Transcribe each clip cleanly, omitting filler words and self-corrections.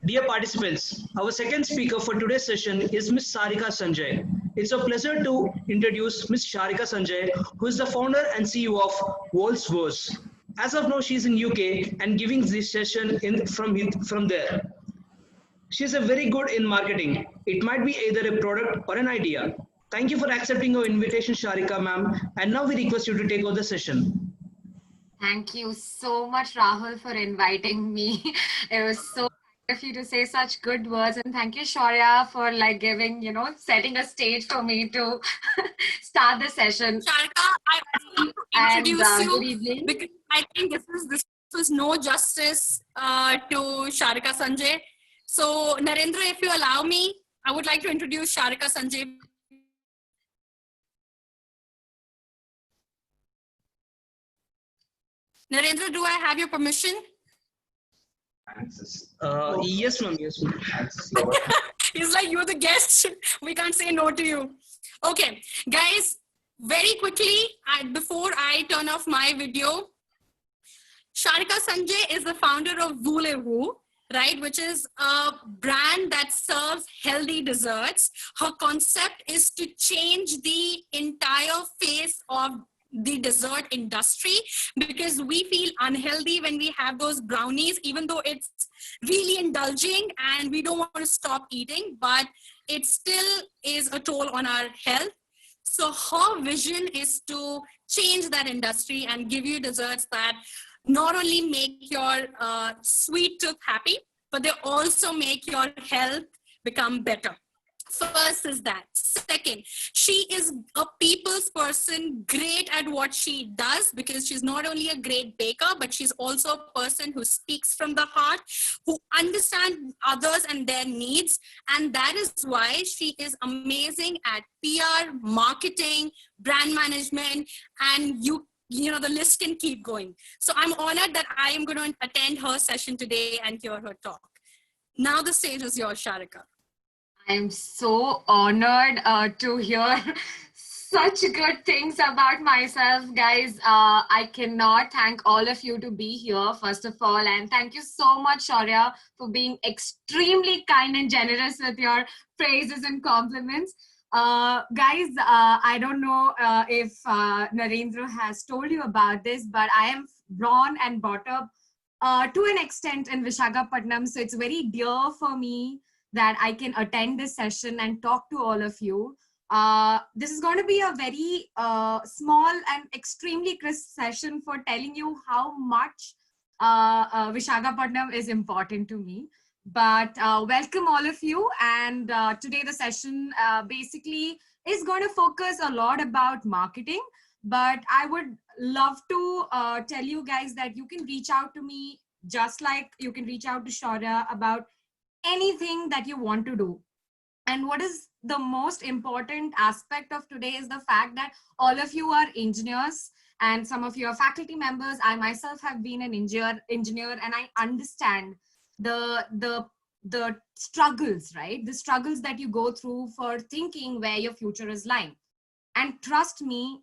Dear participants, our second speaker for today's session is Ms. Sarika Sanjay. It's a pleasure to introduce Ms. Sarika Sanjay, who is the founder and CEO of Wolfsverse. As of now, she's in UK and giving this session from there. She's a very good in marketing. It might be either a product or an idea. Thank you for accepting our invitation, Sharika ma'am. And now we request you to take over the session. Thank you so much, Rahul, for inviting me. It was so kind of you to say such good words, and thank you, Shaurya, for giving, setting a stage for me to start the session. Sharika, I want to And introduce good you evening. because I think this was no justice to Sharika Sanjay. So, Narendra, if you allow me, I would like to introduce Sharika Sanjay. Narendra, do I have your permission? Yes, ma'am. Yes, ma'am. It's like you're the guest. We can't say no to you. Okay, guys, very quickly, before I turn off my video, Sharika Sanjay is the founder of Voulez-Vous, right, which is a brand that serves healthy desserts. Her concept is to change the entire face of the dessert industry because we feel unhealthy when we have those brownies, even though it's really indulging and we don't want to stop eating, but it still is a toll on our health. So her vision is to change that industry and give you desserts that not only make your sweet tooth happy, but they also make your health become better. First is that. Second, she is a people's person, great at what she does because she's not only a great baker, but she's also a person who speaks from the heart, who understands others and their needs. And that is why she is amazing at PR, marketing, brand management, and the list can keep going. So I'm honored that I am going to attend her session today and hear her talk. Now the stage is yours, Sharika. I'm so honored to hear such good things about myself, guys. I cannot thank all of you to be here, first of all. And thank you so much, Shaurya, for being extremely kind and generous with your praises and compliments. Guys, I don't know if Narendra has told you about this, but I am born and brought up to an extent in Visakhapatnam. So it's very dear for me that I can attend this session and talk to all of you. This is going to be a very small and extremely crisp session for telling you how much Visakhapatnam is important to me. But welcome all of you. And today the session basically is going to focus a lot about marketing. But I would love to tell you guys that you can reach out to me just like you can reach out to Shaurya about anything that you want to do. And what is the most important aspect of today is the fact that all of you are engineers and some of you are faculty members. I myself have been an engineer and I understand the struggles, right? The struggles that you go through for thinking where your future is lying. And trust me,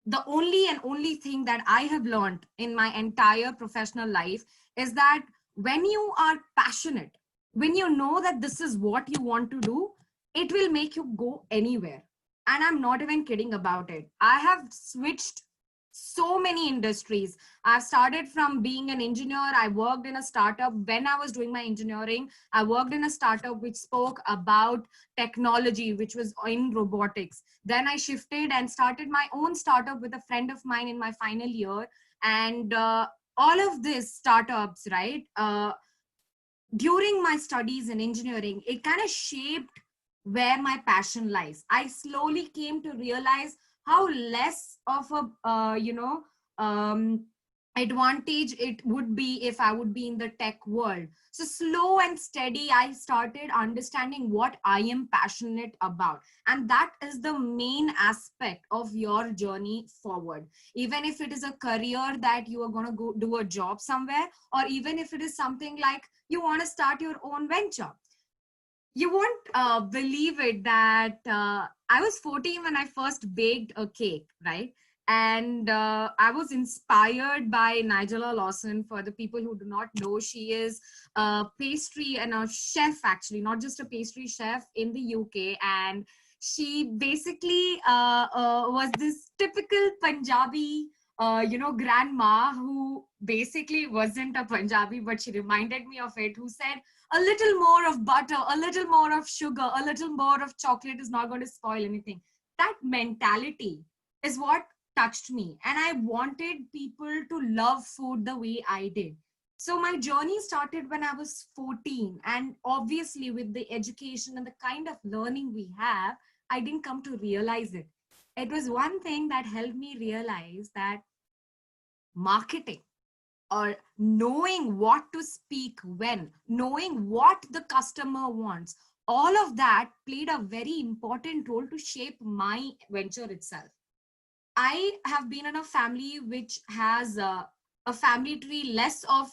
the only thing that I have learned in my entire professional life is that when you are passionate, when you know that this is what you want to do, it will make you go anywhere. And I'm not even kidding about it. I have switched so many industries. I've started from being an engineer. I worked in a startup when I was doing my engineering. I worked in a startup which spoke about technology, which was in robotics. Then I shifted and started my own startup with a friend of mine in my final year. And all of these startups, right? During my studies in engineering, it kind of shaped where my passion lies. I slowly came to realize how less of a advantage it would be if I would be in the tech world. So slow and steady, I started understanding what I am passionate about. And that is the main aspect of your journey forward. Even if it is a career that you are going to go do a job somewhere, or even if it is something like you want to start your own venture. You won't believe it that I was 14 when I first baked a cake, right? And I was inspired by Nigella Lawson. For the people who do not know, she is a pastry and a chef, actually, not just a pastry chef in the UK. And she basically was this typical Punjabi, grandma who basically wasn't a Punjabi, but she reminded me of it, who said, a little more of butter, a little more of sugar, a little more of chocolate is not going to spoil anything. That mentality is what touched me, and I wanted people to love food the way I did. So my journey started when I was 14, and obviously with the education and the kind of learning we have, I didn't come to realize it. It was one thing that helped me realize that marketing, or knowing what to speak when, knowing what the customer wants, all of that played a very important role to shape my venture itself. I have been in a family which has a family tree less of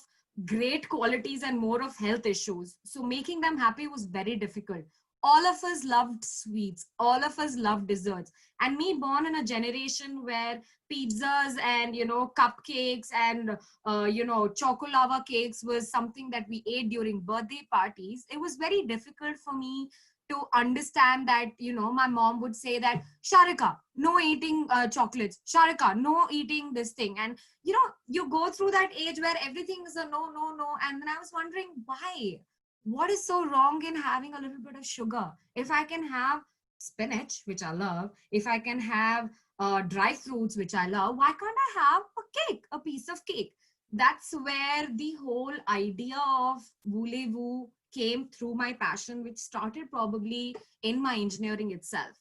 great qualities and more of health issues. So making them happy was very difficult. All of us loved sweets. All of us loved desserts. And me born in a generation where pizzas and, cupcakes and, chocolava cakes was something that we ate during birthday parties. It was very difficult for me to understand that, my mom would say that, Sharika, no eating chocolates. Sharika, no eating this thing. And, you go through that age where everything is a no, no, no. And then I was wondering, why? What is so wrong in having a little bit of sugar? If I can have spinach, which I love, if I can have dry fruits, which I love, why can't I have a cake, a piece of cake? That's where the whole idea of voulez-vous came through my passion, which started probably in my engineering itself.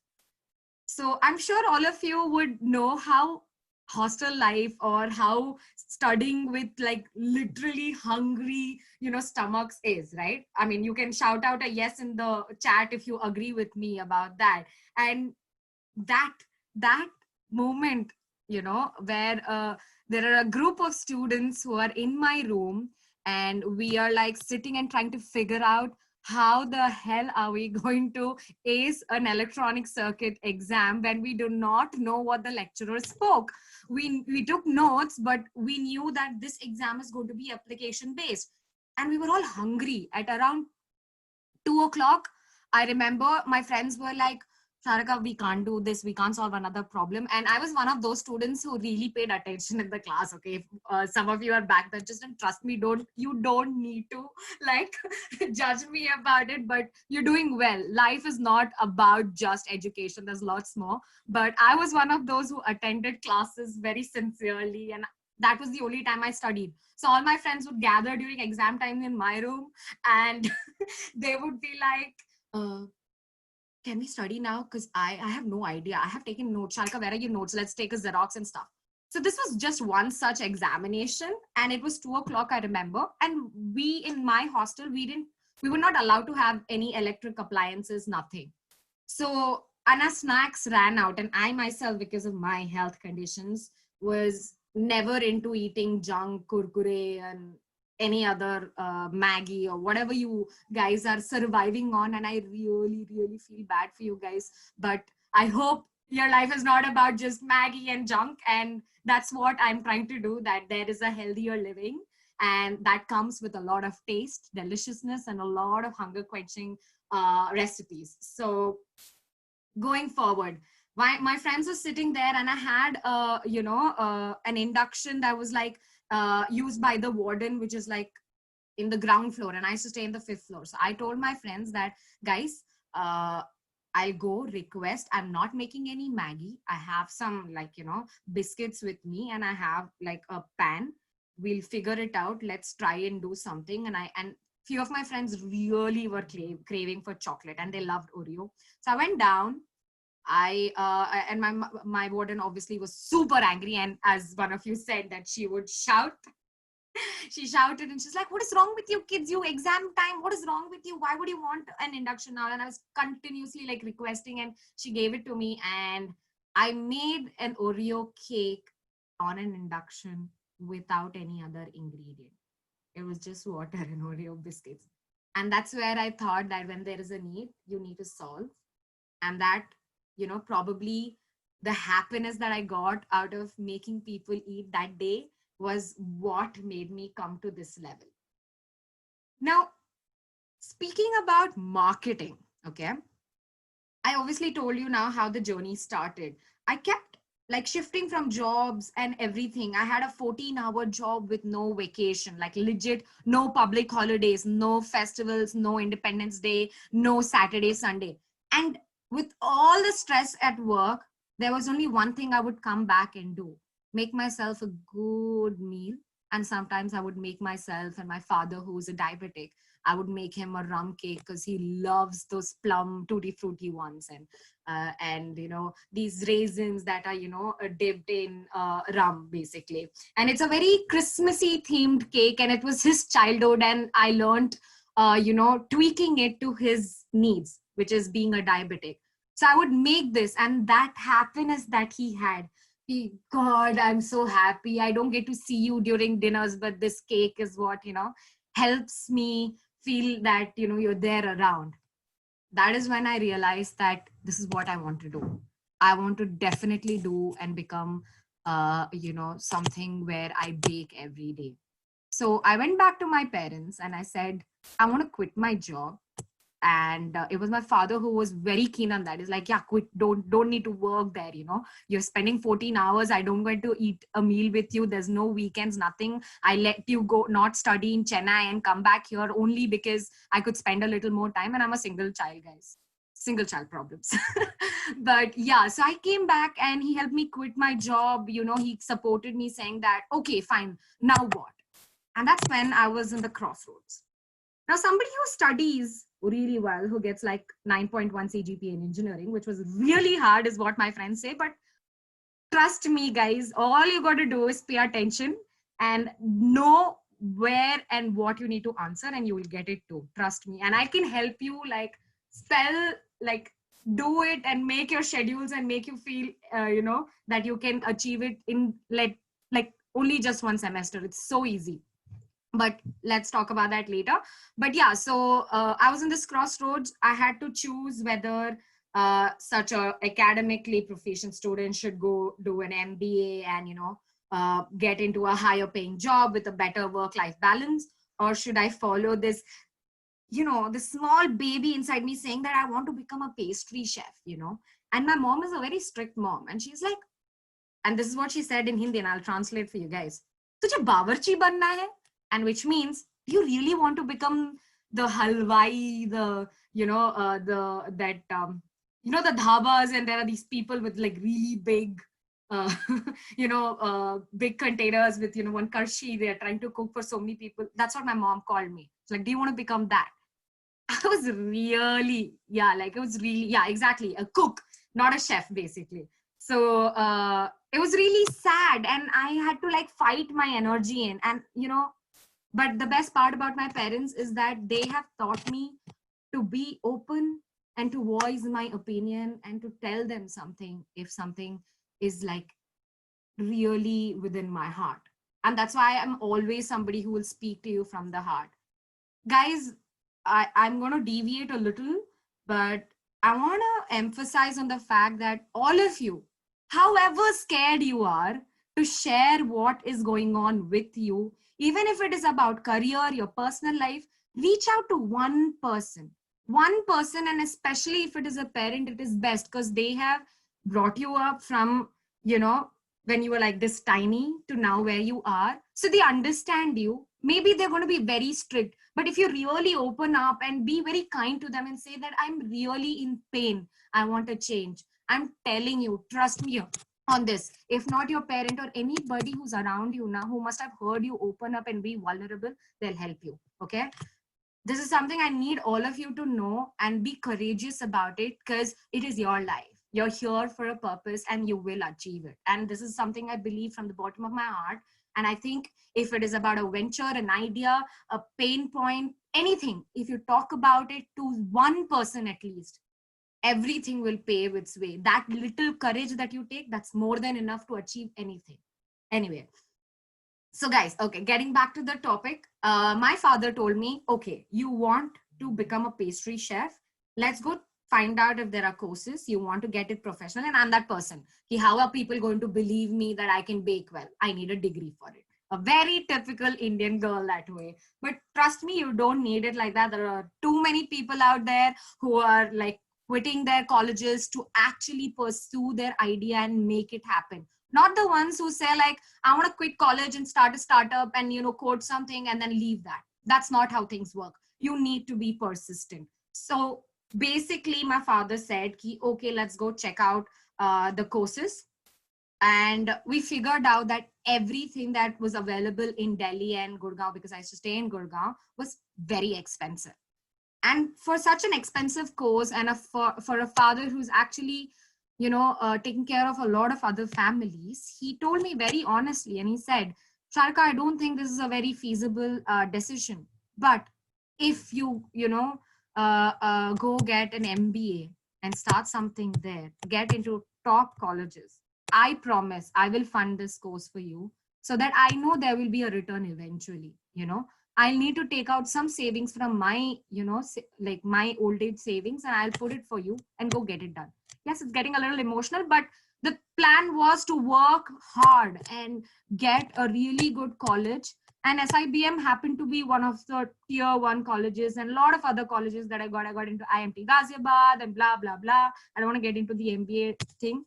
So I'm sure all of you would know how hostel life, or how studying with like literally hungry, stomachs is, right? I mean, you can shout out a yes in the chat if you agree with me about that. And that that moment, where there are a group of students who are in my room, and we are like sitting and trying to figure out how the hell are we going to ace an electronic circuit exam when we do not know what the lecturer spoke. We took notes, but we knew that this exam is going to be application based, and we were all hungry at around 2 o'clock. I remember my friends were like, Sharika, we can't do this. We can't solve another problem. And I was one of those students who really paid attention in the class. Okay, if some of you are back then, just trust me. You don't need to like judge me about it. But you're doing well. Life is not about just education. There's lots more. But I was one of those who attended classes very sincerely, and that was the only time I studied. So all my friends would gather during exam time in my room, and they would be like, can we study now? Because I have no idea. I have taken notes. Sharika, where are your notes? Let's take a Xerox and stuff. So this was just one such examination, and it was 2 o'clock, I remember. And we, in my hostel, we were not allowed to have any electric appliances, nothing. So, and our snacks ran out, and I myself, because of my health conditions, was never into eating junk, kurkure, and any other Maggie or whatever you guys are surviving on. And I really, really feel bad for you guys. But I hope your life is not about just Maggie and junk. And that's what I'm trying to do, that there is a healthier living. And that comes with a lot of taste, deliciousness, and a lot of hunger quenching recipes. So going forward, my friends were sitting there, and I had an induction that was like used by the warden, which is like in the ground floor, and I used to stay in the 5th floor. So I told my friends that, guys, I'll go request. I'm not making any Maggie. I have some biscuits with me, and I have like a pan. We'll figure it out. Let's try and do something. And few of my friends really were craving for chocolate, and they loved Oreo. So I went down. And my warden obviously was super angry, and as one of you said, that she would shout. She shouted, and she's like, what is wrong with you kids? You exam time, what is wrong with you? Why would you want an induction now? And I was continuously like requesting, and she gave it to me, and I made an Oreo cake on an induction without any other ingredient. It was just water and Oreo biscuits. And that's where I thought that when there is a need, you need to solve. And that, probably the happiness that I got out of making people eat that day was what made me come to this level. Now, speaking about marketing, okay, I obviously told you now how the journey started. I kept like shifting from jobs and everything. I had a 14-hour job with no vacation, like legit, no public holidays, no festivals, no Independence Day, no Saturday, Sunday. And with all the stress at work, there was only one thing I would come back and do: make myself a good meal. And sometimes I would make myself and my father, who's a diabetic, I would make him a rum cake because he loves those plum tutti frutti ones, and you know, these raisins that are, you know, dipped in rum basically. And it's a very Christmassy themed cake, and it was his childhood, and I learned you know, tweaking it to his needs, which is being a diabetic. So I would make this, and that happiness that he had, God, I'm so happy. I don't get to see you during dinners, but this cake is what, you know, helps me feel that, you know, you're there around. That is when I realized that this is what I want to do. I want to definitely do and become you know, something where I bake every day. So I went back to my parents and I said, I want to quit my job. And it was my father who was very keen on that. He's like, yeah, quit, don't need to work there, you know, you're spending 14 hours, I don't going to eat a meal with you, there's no weekends, nothing. I let you go not study in Chennai and come back here only because I could spend a little more time, and I'm a single child, guys, single child problems. But yeah, so I came back and he helped me quit my job. You know, he supported me saying that, okay, fine, now what? And that's when I was in the crossroads. Now, somebody who studies really well, who gets like 9.1 CGPA in engineering, which was really hard, is what my friends say. But trust me, guys, all you got to do is pay attention and know where and what you need to answer, and you will get it too. Trust me. And I can help you like spell, like do it and make your schedules and make you feel, you know, that you can achieve it in like only just one semester. It's so easy. But let's talk about that later. But yeah, so I was in this crossroads. I had to choose whether such a academically proficient student should go do an MBA and, you know, get into a higher paying job with a better work-life balance, or should I follow this, you know, the small baby inside me saying that I want to become a pastry chef, you know. And my mom is a very strict mom, and she's like, and this is what she said in Hindi, and I'll translate for you guys. Tujhe bawarchi banna hai? And which means, do you really want to become the halwai, the, you know, you know, the dhabas, and there are these people with like really big, you know, big containers with, you know, one karshi, they're trying to cook for so many people. That's what my mom called me. It's like, do you want to become that? I was really, yeah, like it was really, yeah, exactly, a cook, not a chef, basically. So it was really sad, and I had to like fight my energy in, and you know, but the best part about my parents is that they have taught me to be open and to voice my opinion and to tell them something if something is like really within my heart. And that's why I'm always somebody who will speak to you from the heart. Guys, I'm going to deviate a little, but I want to emphasize on the fact that all of you, however scared you are to share what is going on with you, even if it is about career, your personal life, reach out to one person. One person, and especially if it is a parent, it is best because they have brought you up from, you know, when you were like this tiny to now where you are. So they understand you. Maybe they're going to be very strict, but if you really open up and be very kind to them and say that I'm really in pain, I want to change, I'm telling you, trust me on this. If not your parent or anybody who's around you now who must have heard you open up and be vulnerable, they'll help you. Okay, this is something I need all of you to know and be courageous about it, because it is your life. You're here for a purpose and you will achieve it. And this is something I believe from the bottom of my heart. And I think if it is about a venture, an idea, a pain point, anything, if you talk about it to one person at least, everything will pave its way. That little courage that you take, that's more than enough to achieve anything. Anyway, so guys, okay, getting back to the topic, my father told me, okay, you want to become a pastry chef, let's go find out if there are courses, you want to get it professional, and I'm that person. How are people going to believe me that I can bake well? I need a degree for it. A very typical Indian girl that way. But trust me, you don't need it like that. There are too many people out there who are like quitting their colleges to actually pursue their idea and make it happen. Not the ones who say like, I want to quit college and start a startup and, code something and then leave that. That's not how things work. You need to be persistent. So basically my father said, okay, let's go check out the courses. And we figured out that everything that was available in Delhi and Gurgaon, because I used to stay in Gurgaon, was very expensive. And for such an expensive course, and for a father who's actually, taking care of a lot of other families, he told me very honestly, and he said, Sharika, I don't think this is a very feasible decision. But if you, go get an MBA and start something there, get into top colleges, I promise I will fund this course for you so that I know there will be a return eventually. I'll need to take out some savings from my, like my old age savings, and I'll put it for you and go get it done. Yes, it's getting a little emotional, but the plan was to work hard and get a really good college. And SIBM happened to be one of the tier 1 colleges, and a lot of other colleges that I got into IMT Ghaziabad and blah, blah, blah. I don't want to get into the MBA thing.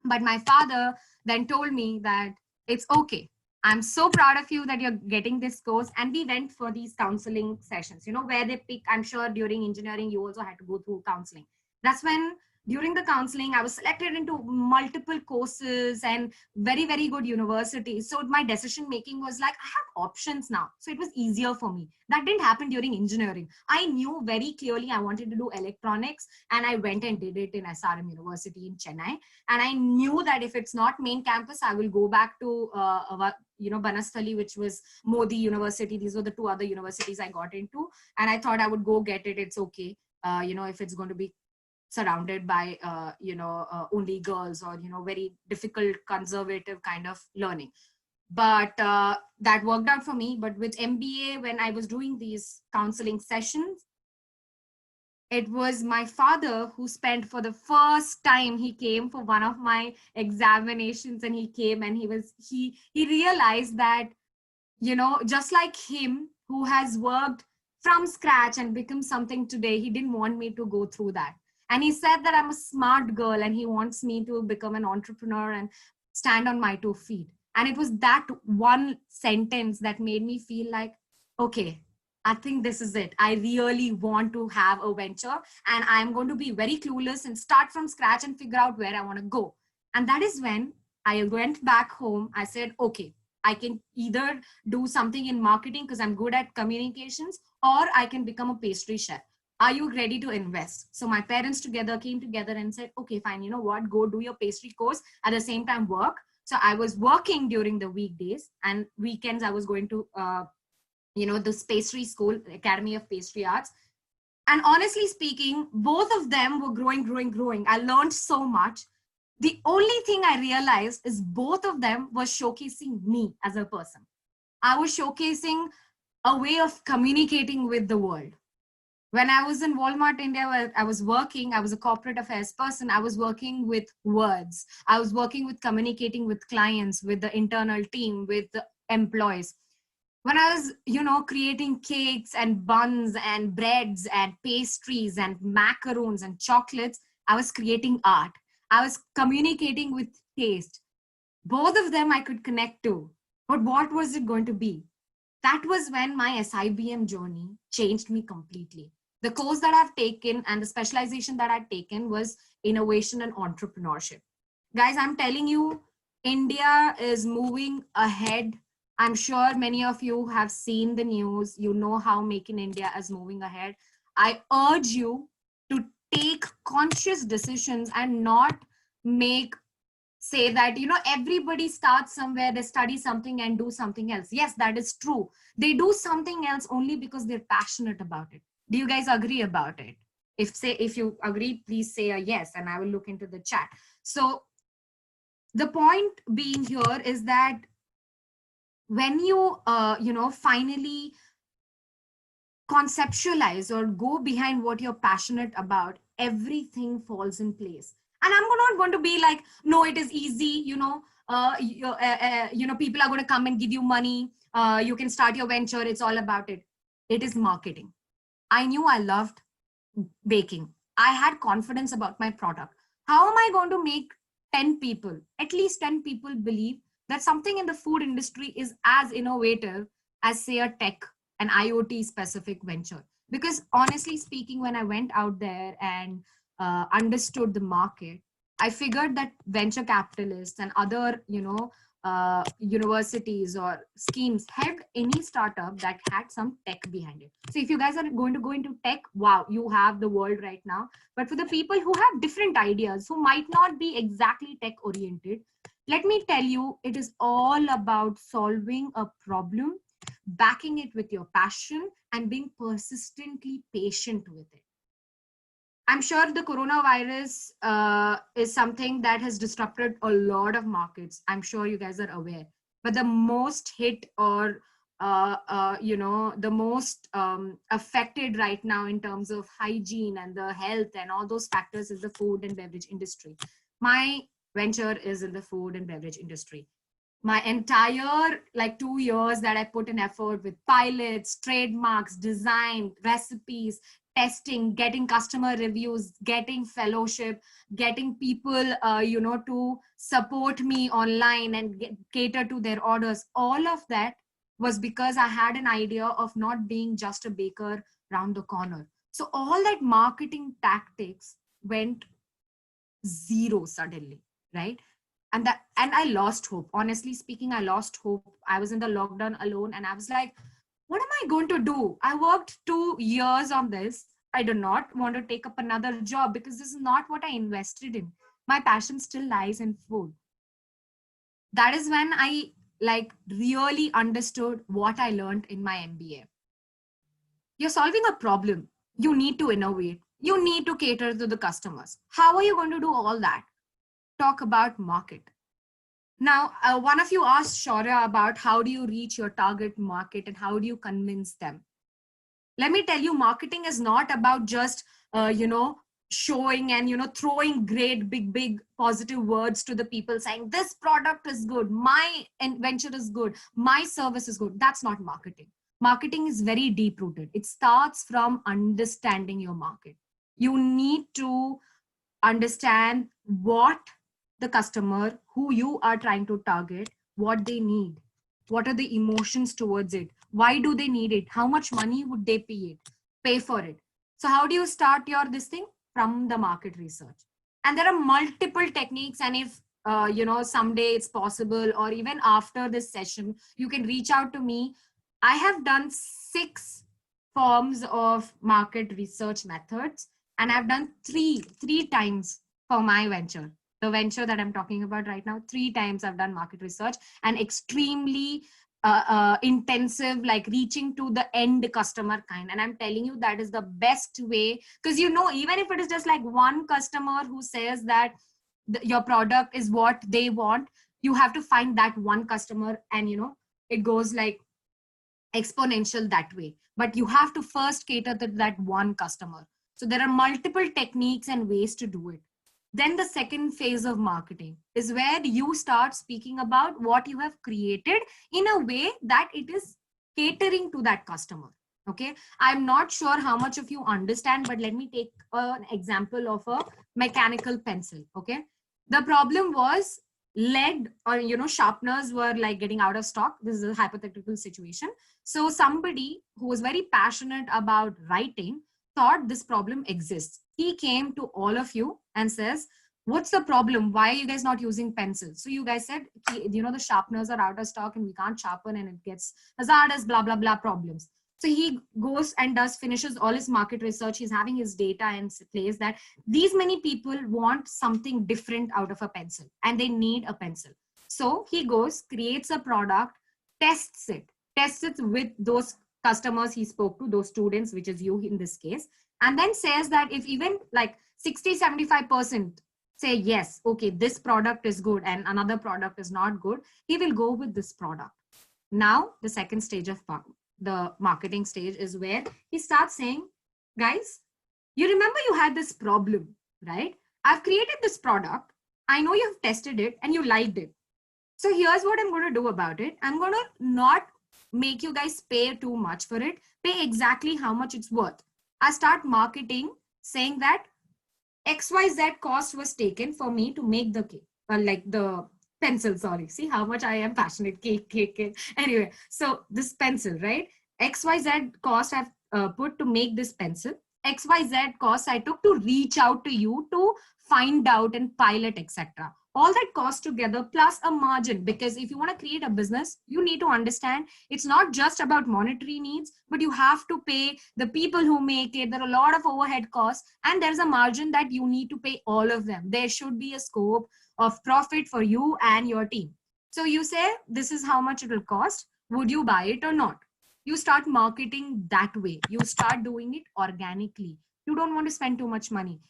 But my father then told me that it's okay. I'm so proud of you that you're getting this course. And we went for these counseling sessions, where they pick, I'm sure during engineering, you also had to go through counseling. That's when during the counseling, I was selected into multiple courses and very, very good universities. So my decision making was like, I have options now. So it was easier for me. That didn't happen during engineering. I knew very clearly I wanted to do electronics, and I went and did it in SRM University in Chennai. And I knew that if it's not main campus, I will go back to, Banasthali, which was Modi University. These were the 2 other universities I got into. And I thought I would go get it. It's okay. If it's going to be surrounded by only girls or very difficult conservative kind of learning. But that worked out for me. But with MBA, when I was doing these counseling sessions, it was my father who spent, for the first time, he came for one of my examinations, and he came and he realized that, just like him, who has worked from scratch and become something today, he didn't want me to go through that. And he said that I'm a smart girl and he wants me to become an entrepreneur and stand on my 2 feet. And it was that one sentence that made me feel like, okay, I think this is it. I really want to have a venture, and I'm going to be very clueless and start from scratch and figure out where I want to go. And that is when I went back home. I said, okay, I can either do something in marketing because I'm good at communications, or I can become a pastry chef. Are you ready to invest? So my parents came together and said, okay, fine, you know what, go do your pastry course, at the same time work. So I was working during the weekdays, and weekends I was going to, this pastry school, Academy of Pastry Arts. And honestly speaking, both of them were growing. I learned so much. The only thing I realized is both of them were showcasing me as a person. I was showcasing a way of communicating with the world. When I was in Walmart India, where I was working, I was a corporate affairs person. I was working with words. I was working with communicating with clients, with the internal team, with the employees. When I was, creating cakes and buns and breads and pastries and macaroons and chocolates, I was creating art. I was communicating with taste. Both of them I could connect to. But what was it going to be? That was when my SIBM journey changed me completely. The course that I've taken and the specialization that I've taken was innovation and entrepreneurship. Guys, I'm telling you, India is moving ahead. I'm sure many of you have seen the news. You know how Make in India is moving ahead. I urge you to take conscious decisions and not say that, everybody starts somewhere, they study something and do something else. Yes, that is true. They do something else only because they're passionate about it. Do you guys agree about it? If you agree, please say a yes, and I will look into the chat. So the point being here is that when you, finally conceptualize or go behind what you're passionate about, everything falls in place. And I'm not going to be like, no, it is easy, people are going to come and give you money. You can start your venture. It's all about it. It is marketing. I knew I loved baking. I had confidence about my product. How am I going to make 10 people, at least 10 people, believe that something in the food industry is as innovative as, say, a tech, an IoT specific venture? Because honestly speaking, when I went out there and understood the market, I figured that venture capitalists and other, universities or schemes helped any startup that had some tech behind it. So if you guys are going to go into tech, wow, you have the world right now. But for the people who have different ideas, who might not be exactly tech oriented, let me tell you, it is all about solving a problem, backing it with your passion, and being persistently patient with it. I'm sure the coronavirus is something that has disrupted a lot of markets. I'm sure you guys are aware. But the most hit or the most affected right now in terms of hygiene and the health and all those factors is the food and beverage industry. My venture is in the food and beverage industry. My entire 2 years that I put in effort with pilots, trademarks, design, recipes, testing, getting customer reviews, getting fellowship, getting people, to support me online and cater to their orders. All of that was because I had an idea of not being just a baker round the corner. So all that marketing tactics went zero suddenly, right? And I lost hope. Honestly speaking, I lost hope. I was in the lockdown alone and I was like, what am I going to do? I worked 2 years on this. I do not want to take up another job because this is not what I invested in. My passion still lies in food. That is when I really understood what I learned in my MBA. You're solving a problem. You need to innovate. You need to cater to the customers. How are you going to do all that? Talk about market. Now, one of you asked Shaurya about how do you reach your target market and how do you convince them? Let me tell you, marketing is not about just, showing and, throwing great, big, positive words to the people saying, this product is good, my venture is good, my service is good. That's not marketing. Marketing is very deep rooted. It starts from understanding your market. You need to understand what the customer who you are trying to target, what they need, what are the emotions towards it, why do they need it, how much money would they pay for it. So how do you start this thing? From the market research. And there are multiple techniques, and if someday it's possible, or even after this session, you can reach out to me. I have done 6 forms of market research methods, and I've done three times for my venture. The venture that I'm talking about right now, 3 times I've done market research, and extremely intensive, like reaching to the end customer kind. And I'm telling you, that is the best way, because even if it is just like one customer who says that your product is what they want, you have to find that one customer, and it goes like exponential that way. But you have to first cater to that one customer. So there are multiple techniques and ways to do it. Then the second phase of marketing is where you start speaking about what you have created in a way that it is catering to that customer. Okay. I'm not sure how much of you understand, but let me take an example of a mechanical pencil. Okay. The problem was lead or, sharpeners were like getting out of stock. This is a hypothetical situation. So somebody who was very passionate about writing thought this problem exists. He came to all of you and says, what's the problem? Why are you guys not using pencils? So you guys said, the sharpeners are out of stock and we can't sharpen and it gets hazardous, blah, blah, blah problems. So he goes and finishes all his market research. He's having his data and plays that these many people want something different out of a pencil and they need a pencil. So he goes, creates a product, tests it with those customers he spoke to, those students, which is you in this case, and then says that if even like 60-75% say yes, okay, this product is good and another product is not good, he will go with this product. Now the second stage of the marketing stage is where he starts saying, guys, you remember you had this problem, right? I've created this product. I know you've tested it and you liked it. So here's what I'm going to do about it. I'm going to not make you guys pay too much for it. Pay exactly how much it's worth. I start marketing saying that XYZ cost was taken for me to make the cake, like the pencil, sorry. See how much I am passionate, cake. Anyway, so this pencil, right? XYZ cost I've put to make this pencil. XYZ cost I took to reach out to you to find out and pilot, etc. All that cost together plus a margin, because if you want to create a business, you need to understand it's not just about monetary needs, but you have to pay the people who make it. There are a lot of overhead costs, and there's a margin that you need to pay all of them. There should be a scope of profit for you and your team. So you say, this is how much it will cost. Would you buy it or not? You start marketing that way. You start doing it organically. You don't want to spend too much money.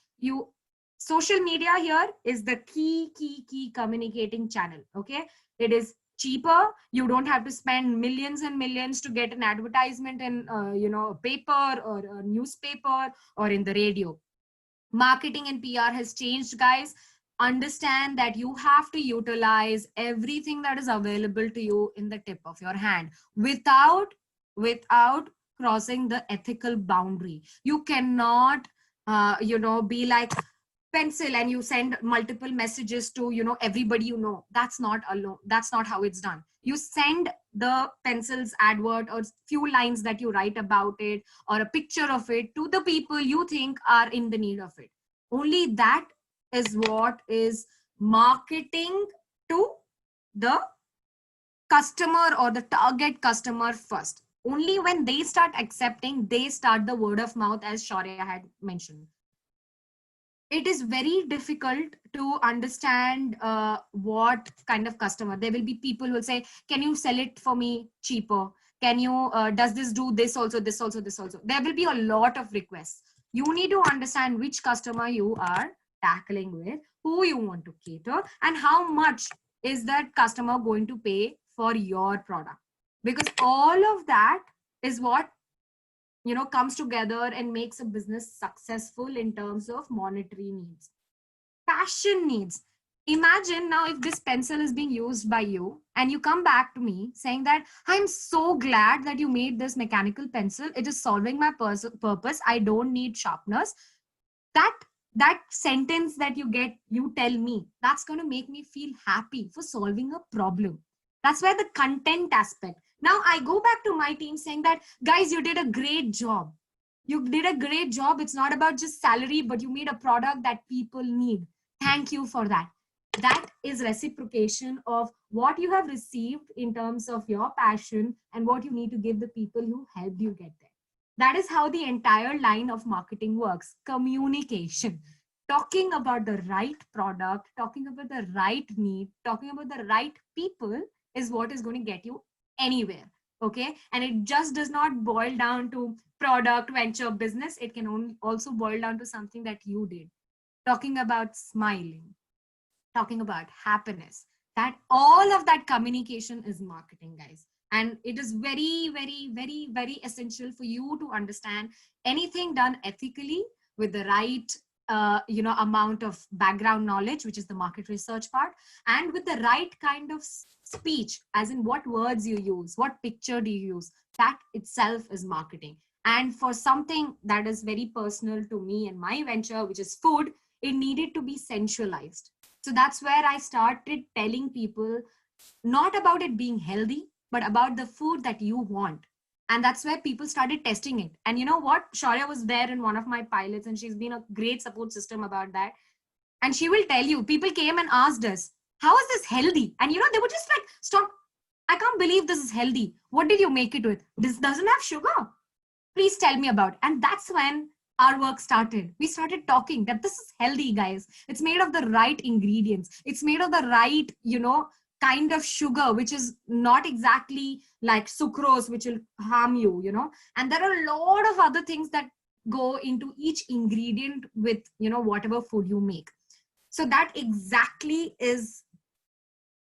Social media here is the key communicating channel. Okay, it is cheaper. You don't have to spend millions and millions to get an advertisement in a paper or a newspaper or in the radio. Marketing and PR has changed, guys. Understand that you have to utilize everything that is available to you in the tip of your hand without crossing the ethical boundary. You cannot be like pencil and you send multiple messages to everybody you know. That's not how it's done. You send the pencil's advert or few lines that you write about it or a picture of it to the people you think are in the need of it. Only that is what is marketing to the customer or the target customer first. Only when they start accepting, they start the word of mouth, as Shaurya had mentioned. It is very difficult to understand what kind of customer. There will be people who will say, can you sell it for me cheaper? Can you, does this do this also, this also, this also? There will be a lot of requests. You need to understand which customer you are tackling with, who you want to cater, and how much is that customer going to pay for your product. Because all of that is what comes together and makes a business successful in terms of monetary needs. Passion needs. Imagine now if this pencil is being used by you and you come back to me saying that I'm so glad that you made this mechanical pencil. It is solving my purpose. I don't need sharpeners. That sentence that you tell me, that's going to make me feel happy for solving a problem. That's where the content aspect. Now I go back to my team saying that, guys, you did a great job. You did a great job. It's not about just salary, but you made a product that people need. Thank you for that. That is reciprocation of what you have received in terms of your passion and what you need to give the people who helped you get there. That is how the entire line of marketing works. Communication. Talking about the right product, talking about the right need, talking about the right people is what is going to get you anywhere. Okay, and it just does not boil down to product, venture, business. It can also boil down to something that you did. Talking about smiling, talking about happiness. That all of that communication is marketing, guys. And it is very, very, very, very essential for you to understand anything done ethically with the right amount of background knowledge, which is the market research part, and with the right kind of speech, as in what words you use, what picture do you use. That itself is marketing. And for something that is very personal to me and my venture, which is food, it needed to be sensualized. So that's where I started telling people not about it being healthy, but about the food that you want. And that's where people started testing it. And you know what? Shaurya was there in one of my pilots, and she's been a great support system about that. And she will tell you, people came and asked us, how is this healthy? And they were just like, stop. I can't believe this is healthy. What did you make it with? This doesn't have sugar. Please tell me about it. And that's when our work started. We started talking that this is healthy, guys. It's made of the right ingredients. It's made of the right, kind of sugar, which is not exactly like sucrose, which will harm you, and there are a lot of other things that go into each ingredient with, whatever food you make. So that exactly is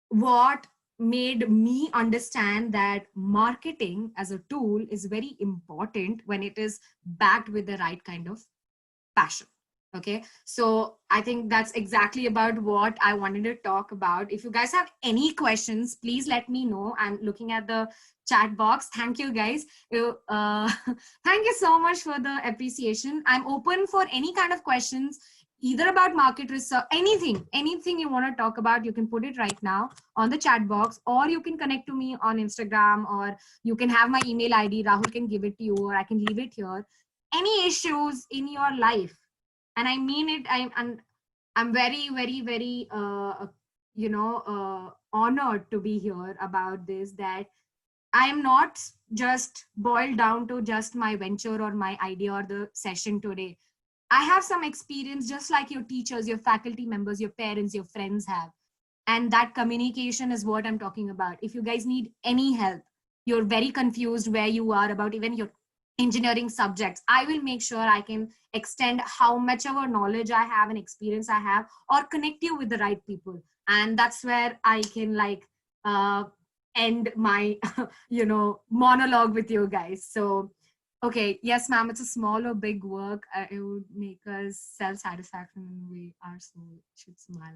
what made me understand that marketing as a tool is very important when it is backed with the right kind of passion. Okay, so I think that's exactly about what I wanted to talk about. If you guys have any questions, please let me know. I'm looking at the chat box. Thank you guys. Thank you so much for the appreciation. I'm open for any kind of questions, either about market research, anything you want to talk about. You can put it right now on the chat box, or you can connect to me on Instagram, or you can have my email ID. Rahul can give it to you, or I can leave it here. Any issues in your life, and I mean it, I'm very, very, very honored to be here about this, that I am not just boiled down to just my venture or my idea or the session today. I have some experience just like your teachers, your faculty members, your parents, your friends have. And that communication is what I'm talking about. If you guys need any help, you're very confused where you are about even your engineering subjects, I will make sure I can extend how much of a knowledge I have and experience I have, or connect you with the right people. And that's where I can end my monologue with you guys. So okay, yes ma'am, it's a small or big work, it would make us self-satisfaction in a way our soul should smile.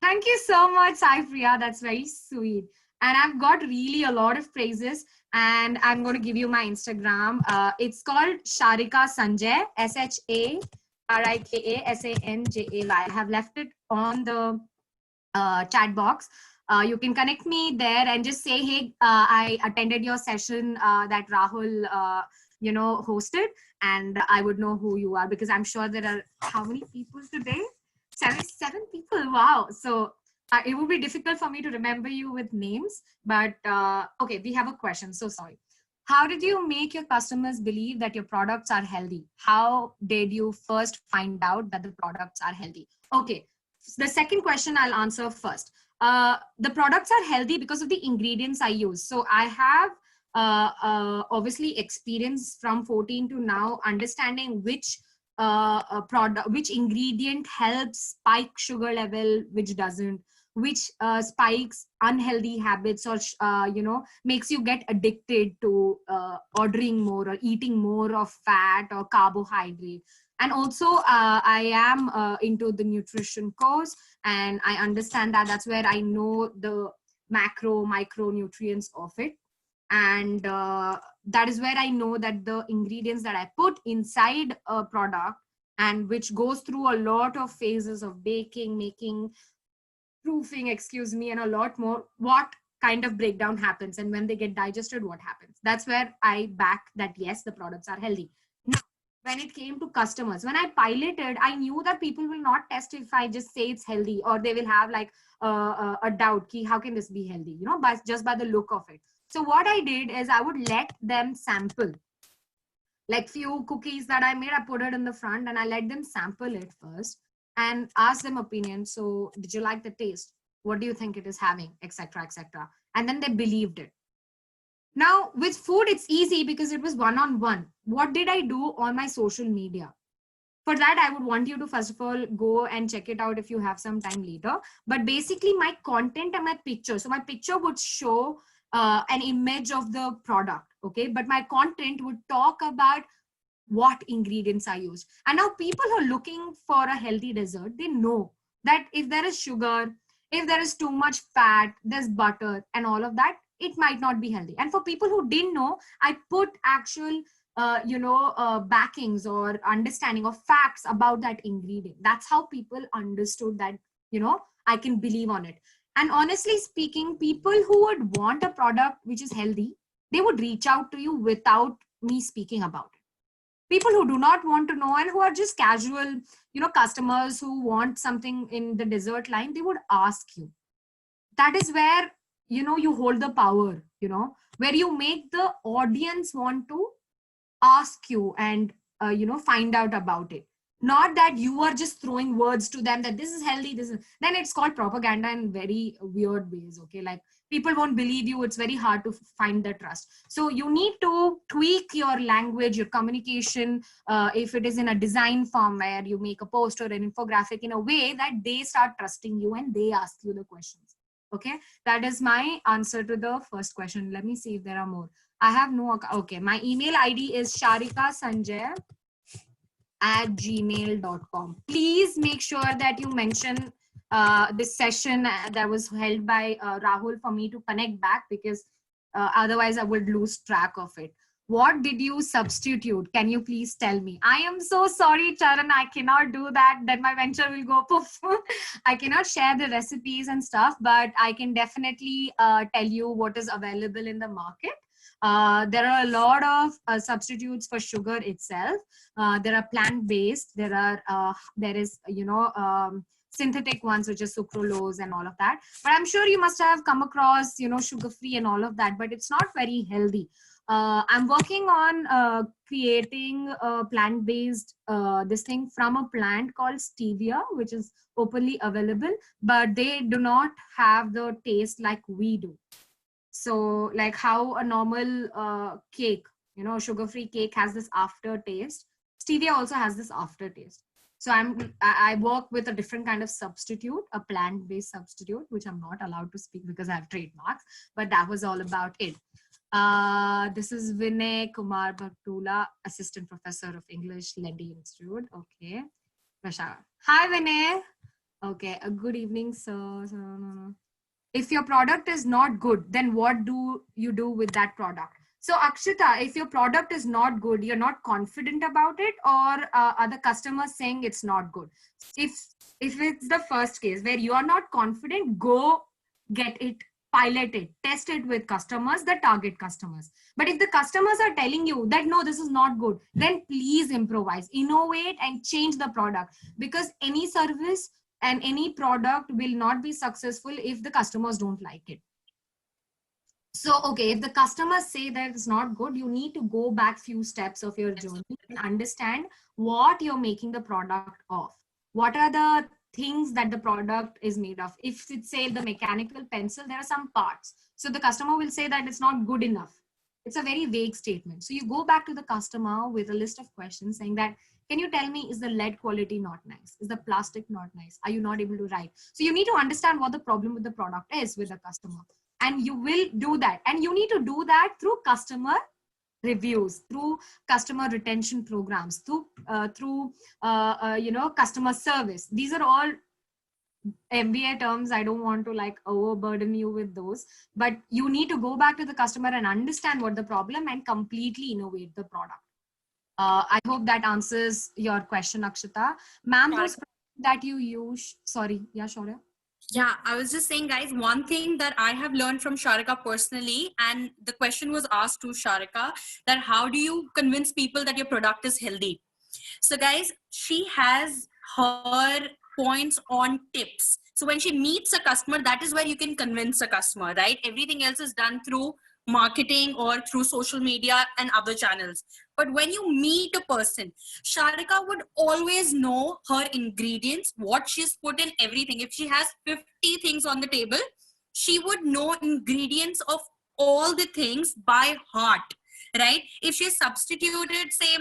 Thank you so much, Sai Priya, that's very sweet. And I've got really a lot of praises, and I'm going to give you my Instagram. It's called Sharika Sanjay, SHARIKA SANJAY. I have left it on the chat box. You can connect me there and just say, hey, I attended your session that Rahul hosted, and I would know who you are, because I'm sure there are how many people today? 77 people. Wow. So it would be difficult for me to remember you with names, but okay, we have a question. So sorry. How did you make your customers believe that your products are healthy? How did you first find out that the products are healthy? Okay, the second question I'll answer first. The products are healthy because of the ingredients I use. So I have obviously experience from 14 to now, understanding which which ingredient helps spike sugar level, which doesn't, which spikes unhealthy habits, or makes you get addicted to ordering more or eating more of fat or carbohydrate. And also I am into the nutrition course, and I understand that. That's where I know the macro micronutrients of it. And that is where I know that the ingredients that I put inside a product, and which goes through a lot of phases of baking, making, proofing, excuse me, and a lot more, what kind of breakdown happens, and when they get digested, what happens. That's where I back that yes, the products are healthy. Now, when it came to customers, when I piloted, I knew that people will not test if I just say it's healthy, or they will have like a doubt ki how can this be healthy, just by the look of it. So what I did is I would let them sample, like few cookies that I made, I put it in the front and I let them sample it first and ask them opinion. So did you like the taste? What do you think it is having, etc., etc.? And then they believed it. Now with food, it's easy because it was one-on-one. What did I do on my social media? For that, I would want you to first of all go and check it out if you have some time later. But basically my content and my picture. So my picture would show an image of the product, okay? But my content would talk about what ingredients I used. And now people who are looking for a healthy dessert, they know that if there is sugar, if there is too much fat, there's butter and all of that, it might not be healthy. And for people who didn't know, I put actual backings or understanding of facts about that ingredient. That's how people understood that, I can believe on it. And honestly speaking, people who would want a product which is healthy, they would reach out to you without me speaking about it. People who do not want to know and who are just casual, customers who want something in the dessert line, they would ask you. That is where, you hold the power, where you make the audience want to ask you and, find out about it. Not that you are just throwing words to them that this is healthy, then it's called propaganda in very weird ways, okay? Like people won't believe you. It's very hard to find the trust. So you need to tweak your language, your communication. If it is in a design form where you make a post or an infographic in a way that they start trusting you and they ask you the questions. Okay, that is my answer to the first question. Let me see if there are more. I have no, okay, my email ID is sharikasanjay@gmail.com. Please make sure that you mention this session that was held by Rahul for me to connect back, because otherwise I would lose track of it. What did you substitute? Can you please tell me? I am so sorry, Charan. I cannot do that. Then my venture will go poof. I cannot share the recipes and stuff, but I can definitely tell you what is available in the market. There are a lot of substitutes for sugar itself. There are plant-based. There is synthetic ones, which is sucralose and all of that. But I'm sure you must have come across sugar-free and all of that. But it's not very healthy. I'm working on creating a plant-based this thing from a plant called stevia, which is openly available, but they do not have the taste like we do. So like how a normal cake, sugar-free cake has this aftertaste, stevia also has this aftertaste. So I work with a different kind of substitute, a plant-based substitute, which I'm not allowed to speak because I have trademarks, but that was all about it. This is Vinay Kumar Bhattula, Assistant Professor of English, Leddy Institute. Okay. Hi, Vinay. Okay. Good evening, sir. If your product is not good, then what do you do with that product? So Akshita, if your product is not good, you're not confident about it, or are the customers saying it's not good? If it's the first case where you are not confident, go get it, pilot it, test it with customers, the target customers. But if the customers are telling you that no, this is not good, then please improvise, innovate, and change the product, because any service and any product will not be successful if the customers don't like it. So, okay, if the customers say that it's not good, you need to go back few steps of your journey and understand what you're making the product of. What are the things that the product is made of? If it's say the mechanical pencil, there are some parts. So the customer will say that it's not good enough. It's a very vague statement. So you go back to the customer with a list of questions saying that, can you tell me, is the lead quality not nice? Is the plastic not nice? Are you not able to write? So you need to understand what the problem with the product is with the customer. And you will do that. And you need to do that through customer reviews, through customer retention programs, through customer service. These are all MBA terms. I don't want to like overburden you with those, but you need to go back to the customer and understand what the problem and completely innovate the product. I hope that answers your question, Akshita. Ma'am, those that you use, sorry, yeah, Shaurya. Yeah, I was just saying, guys, one thing that I have learned from Sharika personally, and the question was asked to Sharika, that how do you convince people that your product is healthy? So guys, she has her points on tips. So when she meets a customer, that is where you can convince a customer, right? Everything else is done through marketing or through social media and other channels. But when you meet a person, Sharika would always know her ingredients, what she's put in everything. If she has 50 things on the table, she would know ingredients of all the things by heart, right? If she substituted, say,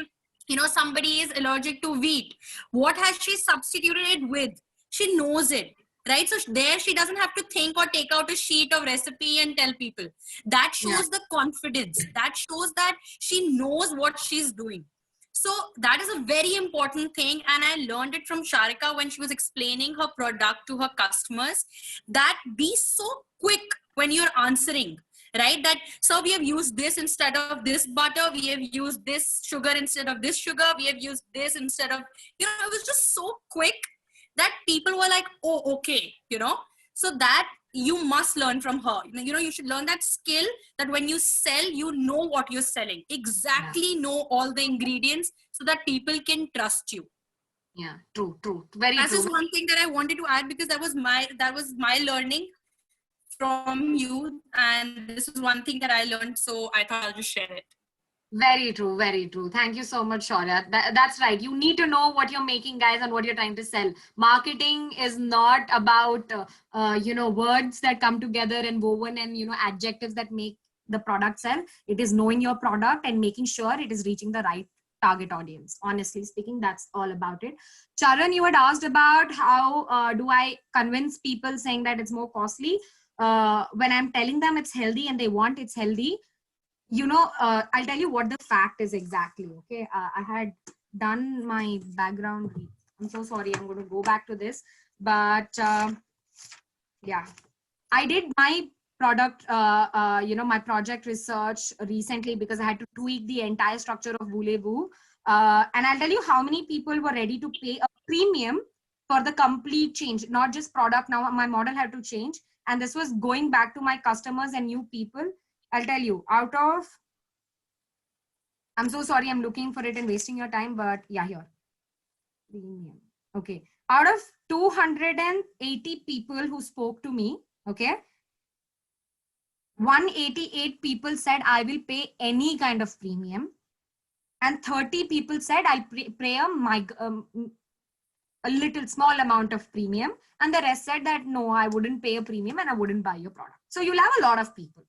somebody is allergic to wheat, what has she substituted it with? She knows it, right? So there she doesn't have to think or take out a sheet of recipe and tell people. That shows the confidence. That shows that she knows what she's doing. So that is a very important thing. And I learned it from Sharika when she was explaining her product to her customers, that be so quick when you're answering, right? That, so we have used this instead of this butter. We have used this sugar instead of this sugar. We have used this instead of, it was just so quick that people were like, oh, okay, so that you must learn from her. You should learn that skill, that when you sell, you know what you're selling, exactly know all the ingredients, so that people can trust you. Yeah, true. Very true. That is one thing that I wanted to add, because that was my learning from you, and this is one thing that I learned, so I thought I'll just share it. Very true. Thank you so much, Shaurya. That's right. You need to know what you're making, guys, and what you're trying to sell. Marketing is not about words that come together and woven and adjectives that make the product sell. It is knowing your product and making sure it is reaching the right target audience. Honestly speaking, that's all about it. Charan, you had asked about how do I convince people saying that it's more costly. when I'm telling them it's healthy and they want it's healthy, I'll tell you what the fact is exactly. Okay. I had done my background. I'm so sorry. I'm going to go back to this, but yeah, I did my my project research recently because I had to tweak the entire structure of Voulez-Vous. And I'll tell you how many people were ready to pay a premium for the complete change, not just product. Now my model had to change. And this was going back to my customers and new people. I'll tell you, out of, I'm so sorry, I'm looking for it and wasting your time, but yeah, here. Premium. Okay. Out of 280 people who spoke to me, okay, 188 people said I will pay any kind of premium, and 30 people said I'll pay a little small amount of premium, and the rest said that no, I wouldn't pay a premium and I wouldn't buy your product. So you'll have a lot of people.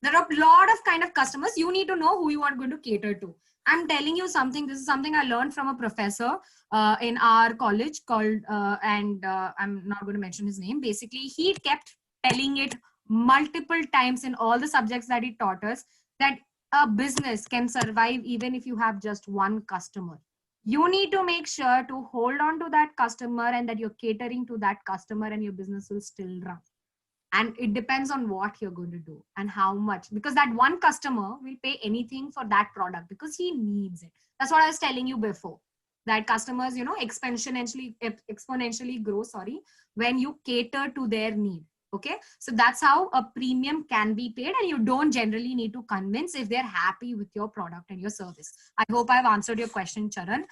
There are a lot of kind of customers. You need to know who you are going to cater to. I'm telling you something. This is something I learned from a professor in our college called, I'm not going to mention his name. Basically, he kept telling it multiple times in all the subjects that he taught us, that a business can survive even if you have just one customer. You need to make sure to hold on to that customer and that you're catering to that customer, and your business will still run. And it depends on what you're going to do and how much, because that one customer will pay anything for that product because he needs it. That's what I was telling you before, that customers, exponentially grow, when you cater to their need. Okay. So that's how a premium can be paid, and you don't generally need to convince if they're happy with your product and your service. I hope I've answered your question, Charan.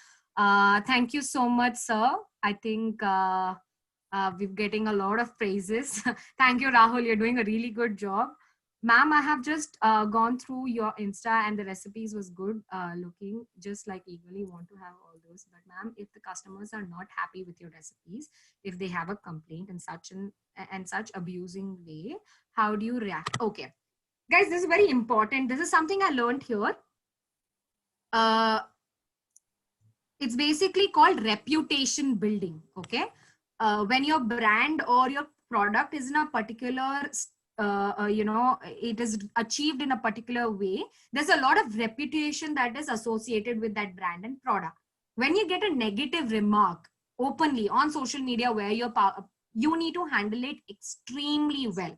Thank you so much, sir. I think, we're getting a lot of praises. Thank you, Rahul. You're doing a really good job. Ma'am, I have just gone through your Insta and the recipes was good looking, just like eagerly want to have all those. But ma'am, if the customers are not happy with your recipes, if they have a complaint in such abusing way, how do you react? Okay. Guys, this is very important. This is something I learned here. It's basically called reputation building. Okay. When your brand or your product is in a particular, it is achieved in a particular way, there's a lot of reputation that is associated with that brand and product. When you get a negative remark openly on social media where you need to handle it extremely well.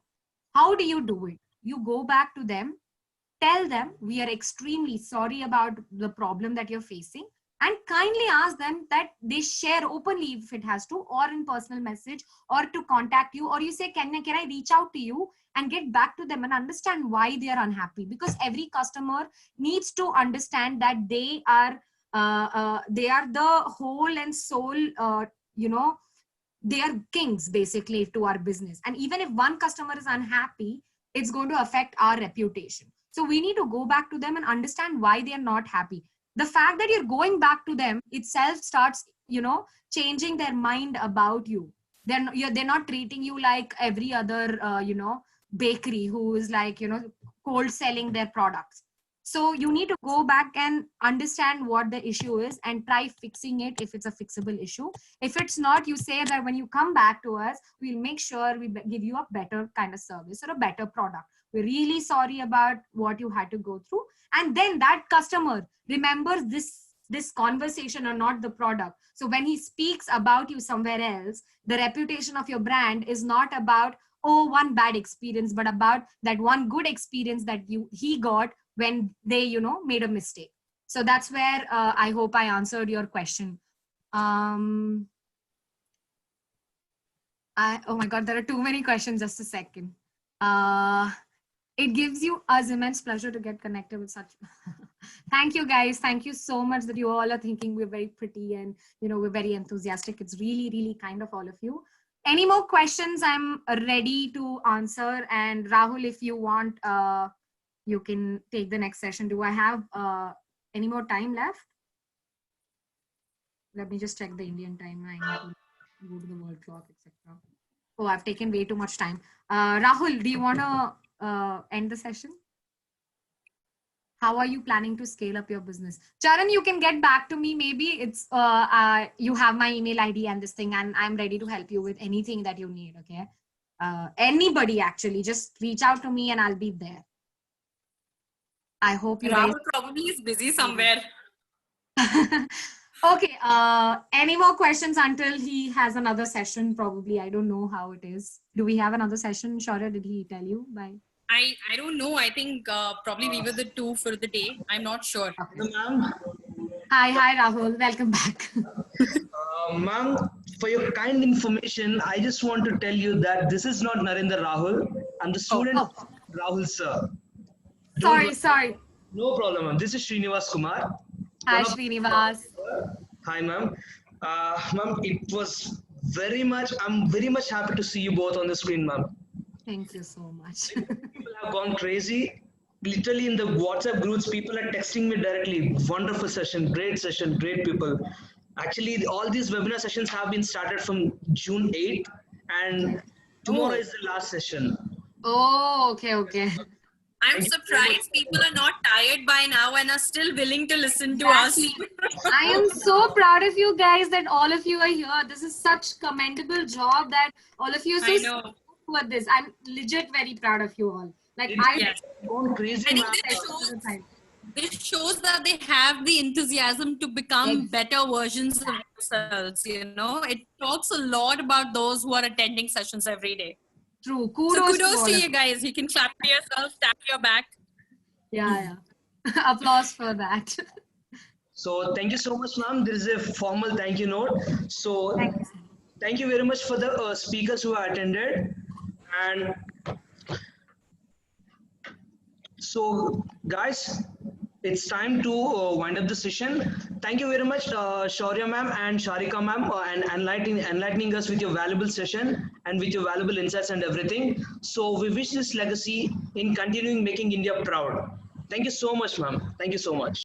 How do you do it? You go back to them, tell them we are extremely sorry about the problem that you're facing, and kindly ask them that they share openly if it has to, or in personal message, or to contact you, or you say, can I reach out to you, and get back to them and understand why they are unhappy. Because every customer needs to understand that they are the whole and soul, they are kings basically to our business. And even if one customer is unhappy, it's going to affect our reputation. So we need to go back to them and understand why they are not happy. The fact that you're going back to them itself starts, changing their mind about you. They're not treating you like every other, bakery who is like, cold selling their products. So you need to go back and understand what the issue is and try fixing it if it's a fixable issue. If it's not, you say that when you come back to us, we'll make sure we give you a better kind of service or a better product. We're really sorry about what you had to go through. And then that customer remembers this conversation or not the product. So when he speaks about you somewhere else, the reputation of your brand is not about, oh, one bad experience, but about that one good experience that he got when they, made a mistake. So that's where I hope I answered your question. Oh my God, there are too many questions. Just a second. It gives us immense pleasure to get connected with such. Thank you, guys. Thank you so much that you all are thinking we're very pretty and, we're very enthusiastic. It's really, really kind of all of you. Any more questions? I'm ready to answer. And Rahul, if you want, you can take the next session. Do I have any more time left? Let me just check the Indian time. I need to go to the world clock, etc. Oh, I've taken way too much time. Rahul, do you want to end the session? How are you planning to scale up your business? Charan, you can get back to me. Maybe it's you have my email ID and this thing, and I'm ready to help you with anything that you need. Okay. anybody actually, just reach out to me and I'll be there. I hope you guys. Rahul probably is busy somewhere. Okay. Any more questions until he has another session? Probably. I don't know how it is. Do we have another session? Shaurya, did he tell you? Bye. I don't know. I think probably we were the two for the day. I'm not sure. Hello, ma'am. Hi, Rahul. Welcome back. Ma'am, for your kind information, I just want to tell you that this is not Narendra Rahul. I'm the student oh. of Rahul, sir. Sorry. No problem, ma'am. This is Srinivas Kumar. Hi, Srinivas. Hi, ma'am. Ma'am, it was I'm very much happy to see you both on the screen, ma'am. Thank you so much. People have gone crazy. Literally in the WhatsApp groups, people are texting me directly. Wonderful session, great people. Actually, all these webinar sessions have been started from June 8th, and tomorrow is the last session. Oh, okay. I'm surprised people are not tired by now and are still willing to listen to us. I am so proud of you guys that all of you are here. This is such commendable job that all of you are so know. with this. I'm legit very proud of you all. Like Yes. Gone crazy, I ma'am. think this shows that they have the enthusiasm to become better versions of themselves. It talks a lot about those who are attending sessions every day. True. So kudos all to of you guys. You can clap for yourself, tap your back. Yeah. Applause for that. So thank you so much, ma'am. There is a formal thank you note. So thank you very much for the speakers who attended. And so guys, it's time to wind up the session. Thank you very much, Shaurya ma'am and Sharika ma'am, and enlightening us with your valuable session and with your valuable insights and everything. So we wish this legacy in continuing making India proud. Thank you so much, ma'am. Thank you so much.